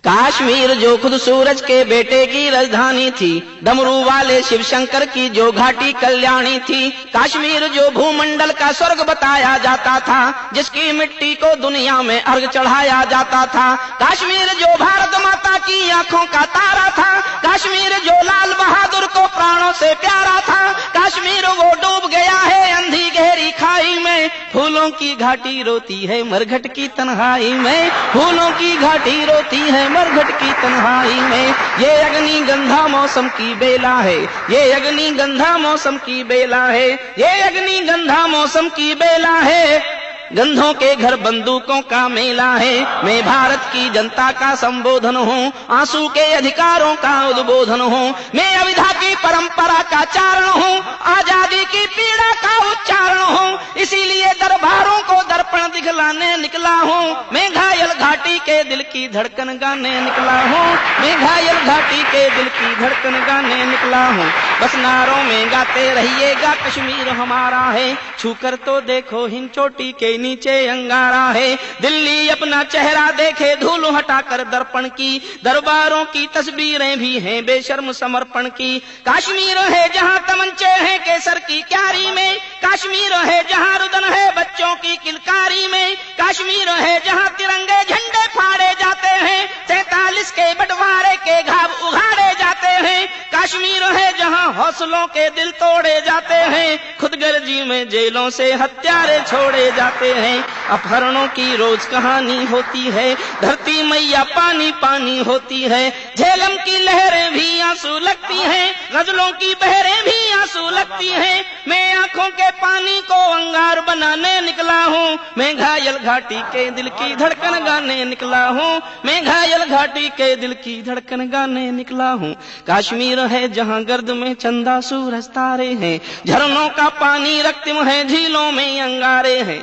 काश्मीर जो खुद सूरज के बेटे की राजधानी थी, डमरू वाले शिव शंकर की जो घाटी कल्याणी थी, काश्मीर जो भूमंडल का स्वर्ग बताया जाता था, जिसकी मिट्टी को दुनिया में अर्घ चढ़ाया जाता था, काश्मीर जो भारत माता की आंखों का तारा था, काश्मीर जो लाल बहादुर को प्राणों से प्यारा था, काश्मीर वो डूब गया है अंधी गहरी खाई में, फूलों की घाटी रोती है मरघट की तन्हाई में, फूलों की घाटी रोती है मरघट की तन्हाई में। ये अग्नि गंधा मौसम की बेला है, ये अग्नि गंधा मौसम की बेला है, ये अग्नि गंधा मौसम की बेला है। गंधों के घर बंदूकों का मेला है, मैं भारत की जनता का संबोधन हूँ, आंसू के अधिकारों का उद्बोधन हूँ, मैं अविधा की परंपरा का चारण हूँ, आजादी की पीड़ा का उच्चारण हूँ, इसीलिए दरबारों को दर्पण दिखलाने निकला हूँ, मैं घायल घाटी के दिल की धड़कन गाने निकला हूँ, मैं घायल घाटी के दिल की धड़कन गाने निकला हूँ। बस नारों में गाते रहिएगा कश्मीर हमारा है, छूकर तो देखो हिंद चोटी के नीचे अंगारा है, दिल्ली अपना चेहरा देखे धूल हटाकर दर्पण की, दरबारों की तस्वीरें भी हैं बेशर्म समर्पण की। काश्मीर है जहां तमंचे हैं केसर की क्यारी में, काश्मीर है जहां रुदन है बच्चों की किलकारी में, काश्मीर है जहां तिरंगे झंडे फाड़े जाते हैं, 47 के बंटवारे के घाव उघाड़े जाते हैं, काश्मीर है जहां हौसलों के दिल तोड़े जाते हैं, खुदगर्जी में जेलों से हत्यारे छोड़े जाते हैं, अपहरणों की रोज कहानी होती है, धरती मैया पानी पानी होती है, झेलम की लहरें भी आंसू लगती हैं, गजलों की बहरें भी आंसू लगती हैं, मैं आंखों के पानी को अंगार बनाने निकला हूँ, मैं घायल घाटी के दिल की धड़कन गाने निकला हूँ, मैं घायल घाटी के दिल की धड़कन गाने निकला हूँ। काश्मीर है जहाँ गर्द में चंदा सूरज तारे हैं, झरनों का पानी रक्तिम है, झीलों में अंगारे हैं।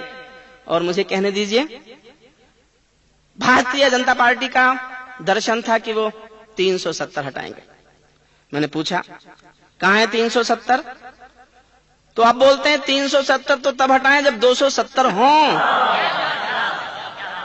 और मुझे कहने दीजिए, भारतीय जनता पार्टी का दर्शन था कि वो 370 हटाएंगे। मैंने पूछा कहाँ है 370, तो आप बोलते हैं 370 तो तब हटाएं जब 270 हों।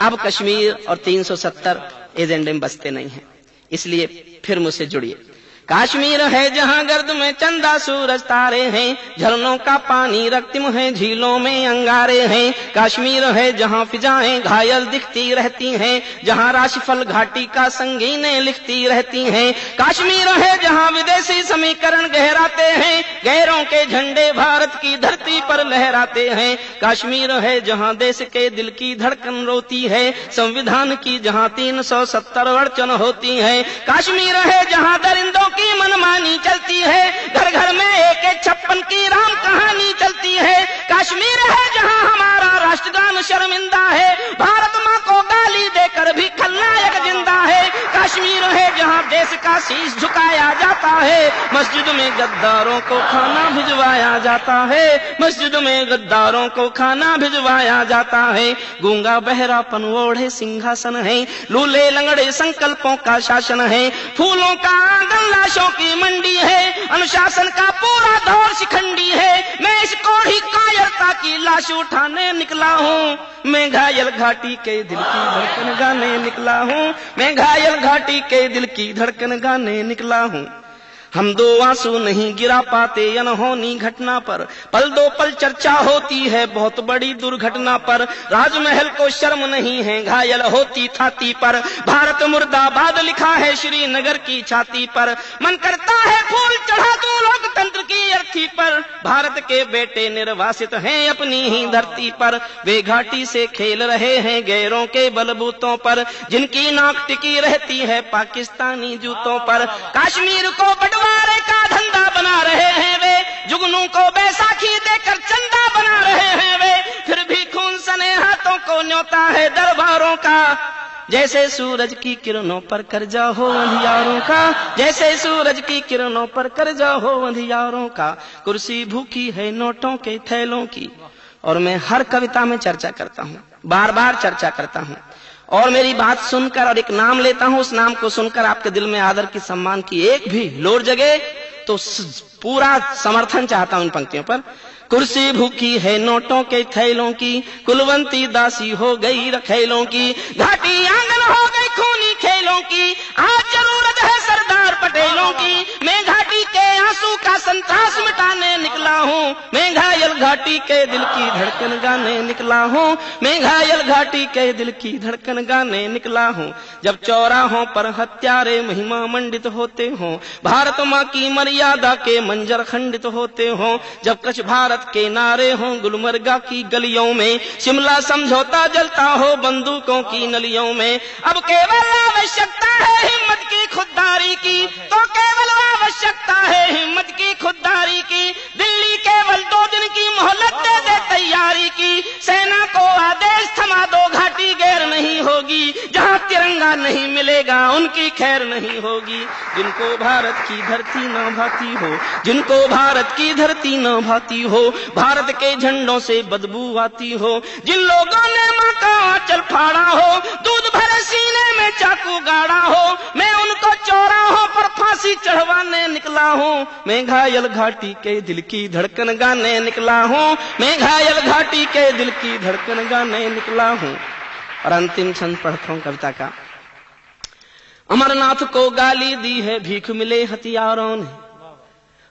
अब कश्मीर और 370 एजेंडे में बसते नहीं हैं, इसलिए फिर मुझसे जुड़िए। काश्मीर है जहां गर्द में चंदा सूरज तारे हैं, झरनों का पानी रक्तिम है, झीलों में अंगारे हैं, काश्मीर है जहां फिजाएं घायल दिखती रहती हैं, जहां राशिफल घाटी का संगीनें लिखती रहती हैं, काश्मीर है जहां विदेशी समीकरण गहराते हैं, गैरों के झंडे भारत की धरती पर लहराते हैं, काश्मीर है जहां देश के दिल की धड़कन रोती है, संविधान की जहां 370 अड़चन होती है, काश्मीर है जहां दरिंदों की मनमानी चलती है, घर घर में AK-56 की राम कहानी चलती है, काश्मीर है जहां हमारा राष्ट्रगान शर्मिंदा है, भारत मां को गाली देकर भी खलनायक जिंदा है, काश्मीर है जहां देश का शीश झुकाया जाता है, मस्जिद में गद्दारों को खाना भिजवाया जाता है, मस्जिद में गद्दारों को खाना भिजवाया जाता है, गूंगा बहरापन ओढ़े सिंहासन है, लूले लंगड़े संकल्पों का शासन है, फूलों का आंगन लाशों की मंडी है, अनुशासन का पूरा दौर शिखंडी है, मैं इस कोढ़ी कायरता की लाश उठाने निकला हूँ, मैं घायल घाटी के दिल की धड़कन गाने निकला हूँ, मैं घायल घाटी के दिल की धड़कन गाने निकला हूँ। हम दो आंसू नहीं गिरा पाते अनहोनी घटना पर, पल दो पल चर्चा होती है बहुत बड़ी दुर्घटना पर, राजमहल को शर्म नहीं है घायल होती छाती पर, भारत मुर्दाबाद लिखा है श्रीनगर की छाती पर, मन करता है फूल चढ़ा दूं लोकतंत्र की अर्थी पर, भारत के बेटे निर्वासित हैं अपनी ही धरती पर, वे घाटी से खेल रहे हैं गैरों के बलबूतों पर, जिनकी नाक टिकी रहती है पाकिस्तानी जूतों पर, काश्मीर को बंटवारे का धंधा बना रहे हैं वे, जुगनू को बैसाखी देकर चंदा बना रहे हैं वे, फिर भी खून सने हाथों को न्योता है दरबारों का, जैसे सूरज की किरणों पर कर्जा हो अंधियारों का, जैसे सूरज की किरणों पर कर्जा हो अंधियारों का, कुर्सी भूखी है नोटों के थैलों की। और मैं हर कविता में चर्चा करता हूँ, बार बार चर्चा करता हूँ, और मेरी बात सुनकर और एक नाम लेता हूँ, उस नाम को सुनकर आपके दिल में आदर की सम्मान की एक भी लोर जगे तो पूरा समर्थन चाहता हूं इन पंक्तियों पर। कुर्सी भूखी है नोटों के थैलों की, कुलवंती दासी हो गई रखेलों की, घाटी आंगन हो गई खूनी खेलों की, घाटी के दिल की धड़कन गाने निकला हूँ, मैं घायल घाटी के दिल की धड़कन गाने निकला हूँ। जब चौराहों पर हत्यारे महिमा मंडित होते हों, भारत माँ की मर्यादा के मंजर खंडित होते हों, जब कच्छ भारत के नारे हों गुलमर्गा की गलियों में, शिमला समझौता जलता हो बंदूकों की नलियों में, अब केवल आवश्यकता है हिम्मत की खुददारी की, तो केवल आवश्यकता है हिम्मत की खुददारी की। दिल्ली केवल 2 दिन की मोहलत दे दे तैयारी की, सेना को आदेश थमा दो घाटी गैर नहीं होगी, जहाँ तिरंगा नहीं मिलेगा उनकी खैर नहीं होगी। जिनको भारत की धरती न भाती हो, जिनको भारत की धरती न भाती हो, भारत के झंडों से बदबू आती हो, जिन लोगों ने माँ का आंचल फाड़ा हो, दूध भरे सीने में चाकू गाड़ा हो, मैं उनको चौराहों पर फांसी चढ़वाने निकला हूँ। मैं घायल घाटी के दिल की धड़कन गाने निकला हूँ, मैं घायल घाटी के दिल की धड़कन गाने निकला हूँ। और अंतिम छंद पढ़ता हूँ कविता का। अमरनाथ को गाली दी है भीख मिले हथियारों ने,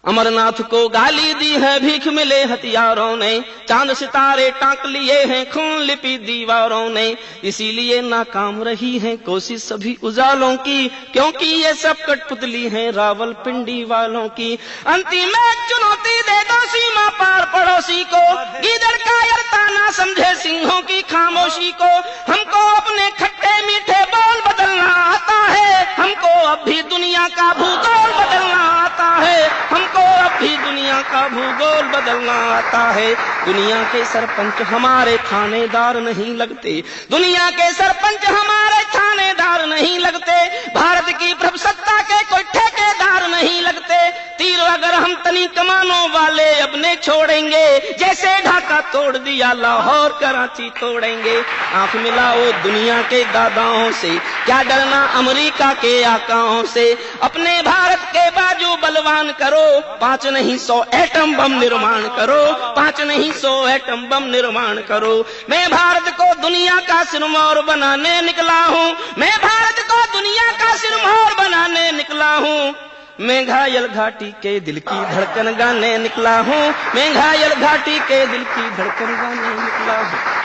अमरनाथ को गाली दी है भीख मिले हथियारों ने, चांद सितारे टांक लिए हैं खून लिपि दीवारों ने, इसीलिए नाकाम रही है कोशिश सभी उजालों की, क्योंकि ये सब कठपुतली हैं रावलपिंडी वालों की। अंतिम एक चुनौती दे दो सीमा पार पड़ोसी को, गीदड़ कायरता ना समझे सिंहों की खामोशी को, हमको अपने खट्टे मीठे बोल बदलना आता है, हमको अब भी दुनिया का भूगोल बदलना आता है, हमको अब भी दुनिया का भूगोल बदलना आता है। दुनिया के सरपंच हमारे थानेदार नहीं लगते, दुनिया के सरपंच हमारे थानेदार नहीं लगते, भारत की प्रभुसत्ता के कोई ठेकेदार नहीं लगते। तीर अगर हम तनी कमानों वाले अपने छोड़ेंगे, जैसे ढाका तोड़ दिया लाहौर कराची तोड़ेंगे। आंख मिलाओ दुनिया के दादाओं से, क्या डरना अमेरिका के आकाओं से, अपने भारत के बाजू बलवान करो, 5 नहीं 100 एटम बम निर्माण करो, 5 नहीं 100 एटम बम निर्माण करो। मैं भारत को दुनिया का सिरमौर बनाने निकला हूँ, मैं भारत को दुनिया का सिरमौर बनाने निकला हूँ। मैं घायल घाटी के दिल की धड़कन गाने निकला हूँ, मैं घायल घाटी के दिल की धड़कन गाने निकला हूँ।